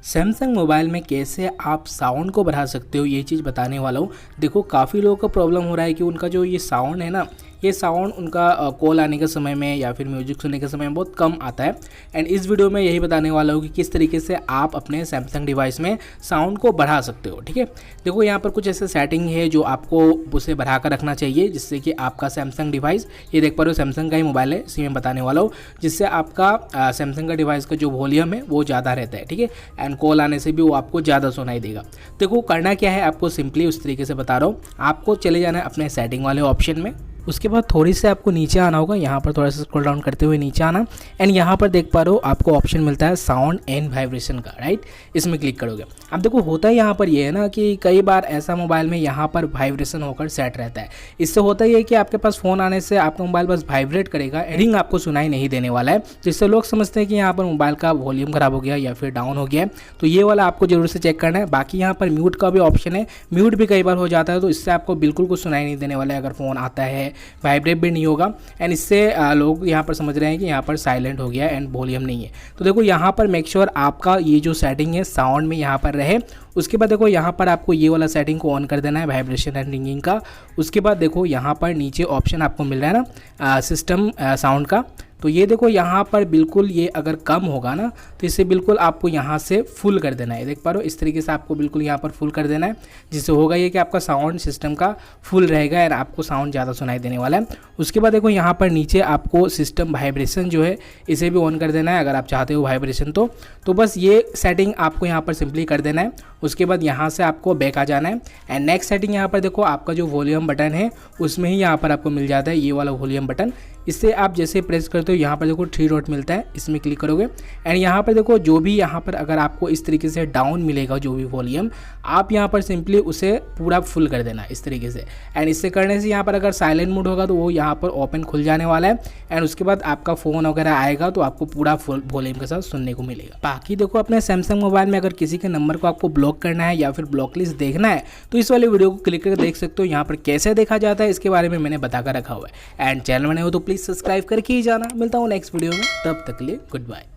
Samsung mobile में कैसे आप साउंड को बढ़ा सकते हो, ये चीज़ बताने वाला हूँ। देखो, काफ़ी लोगों को प्रॉब्लम हो रहा है कि उनका जो ये साउंड है ना, ये साउंड उनका कॉल आने के समय में या फिर म्यूजिक सुनने के समय में बहुत कम आता है। एंड इस वीडियो में यही बताने वाला हूँ कि किस तरीके से आप अपने सैमसंग डिवाइस में साउंड को बढ़ा सकते हो। ठीक है, देखो यहाँ पर कुछ ऐसे सेटिंग है जो आपको उसे बढ़ा कर रखना चाहिए, जिससे कि आपका सैमसंग डिवाइस, ये देख पा रहे हो सैमसंग का ही मोबाइल है, इसी में बताने वाला हूँ, जिससे आपका सैमसंग का डिवाइस का जो वॉल्यूम है वो ज़्यादा रहता है। ठीक है, एंड कॉल आने से भी वो आपको ज़्यादा सुनाई देगा। देखो करना क्या है, आपको सिंपली उस तरीके से बता रहा हूँ। आपको चले जाना है अपने सेटिंग वाले ऑप्शन में। उसके बाद थोड़ी से आपको नीचे आना होगा, यहाँ पर थोड़ा सा स्क्रॉल डाउन करते हुए नीचे आना। एंड यहाँ पर देख पा रहे हो आपको ऑप्शन मिलता है साउंड एंड वाइब्रेशन का, राइट। इसमें क्लिक करोगे। अब देखो होता है यहाँ पर ये है ना कि कई बार ऐसा मोबाइल में यहाँ पर वाइब्रेशन होकर सेट रहता है। इससे होता ही है कि आपके पास फ़ोन आने से आपका मोबाइल बस वाइब्रेट करेगा, रिंग आपको सुनाई नहीं देने वाला है। जिससे लोग समझते हैं कि यहाँ पर मोबाइल का वॉल्यूम ख़राब हो गया या फिर डाउन हो गया है। तो ये वाला आपको जरूर से चेक करना है। बाकी यहाँ पर म्यूट का भी ऑप्शन है, म्यूट भी कई बार हो जाता है, तो इससे आपको बिल्कुल कुछ सुनाई नहीं देने वाला है अगर फ़ोन आता है, वाइब्रेट भी नहीं होगा। एंड इससे लोग यहाँ पर समझ रहे हैं कि यहाँ पर साइलेंट हो गया एंड वॉल्यूम नहीं है। तो देखो यहाँ पर मेक श्योर आपका ये जो सेटिंग है साउंड में यहाँ पर रहे। उसके बाद देखो यहाँ पर आपको ये वाला सेटिंग को ऑन कर देना है, वाइब्रेशन एंड रिंगिंग का। उसके बाद देखो यहाँ पर नीचे ऑप्शन आपको मिल रहा है ना सिस्टम साउंड का। तो ये देखो यहाँ पर बिल्कुल ये अगर कम होगा ना, तो इसे बिल्कुल आपको यहाँ से फुल कर देना है। देख पा रहे हो, इस तरीके से आपको बिल्कुल यहाँ पर फुल कर देना है, जिससे होगा ये कि आपका साउंड सिस्टम का फुल रहेगा और आपको साउंड ज़्यादा सुनाई देने वाला है। उसके बाद देखो यहाँ पर नीचे आपको सिस्टम वाइब्रेशन जो है इसे भी ऑन कर देना है अगर आप चाहते हो वाइब्रेशन। तो बस ये सेटिंग आपको यहाँ पर सिंपली कर देना है। उसके बाद यहाँ से आपको बैक आ जाना है। एंड नेक्स्ट सेटिंग यहाँ पर देखो आपका जो वॉल्यूम बटन है उसमें ही यहाँ पर आपको मिल जाता है ये वाला वॉल्यूम बटन। इससे आप जैसे प्रेस करते हो यहाँ पर देखो 3 डॉट मिलता है, इसमें क्लिक करोगे। एंड यहाँ पर देखो जो भी यहाँ पर अगर आपको इस तरीके से डाउन मिलेगा जो भी वॉल्यूम, आप यहाँ पर सिंपली उसे पूरा फुल कर देना इस तरीके से। एंड इससे करने से यहाँ पर अगर साइलेंट मोड होगा तो वो यहाँ पर ओपन खुल जाने वाला है। एंड उसके बाद आपका फ़ोन वगैरह आएगा तो आपको पूरा फुल वॉल्यूम के साथ सुनने को मिलेगा। बाकी देखो अपने सैमसंग मोबाइल में अगर किसी के नंबर को आपको ब्लॉक करना है या फिर ब्लॉक लिस्ट देखना है तो इस वाले वीडियो को क्लिक करके देख सकते हो। यहाँ पर कैसे देखा जाता है इसके बारे में मैंने बताकर रखा हुआ है। एंड चैनल में नहीं हो तो प्लीज़ सब्सक्राइब करके ही जाना। मिलता हूँ नेक्स्ट वीडियो में, तब तक के लिए गुड बाय।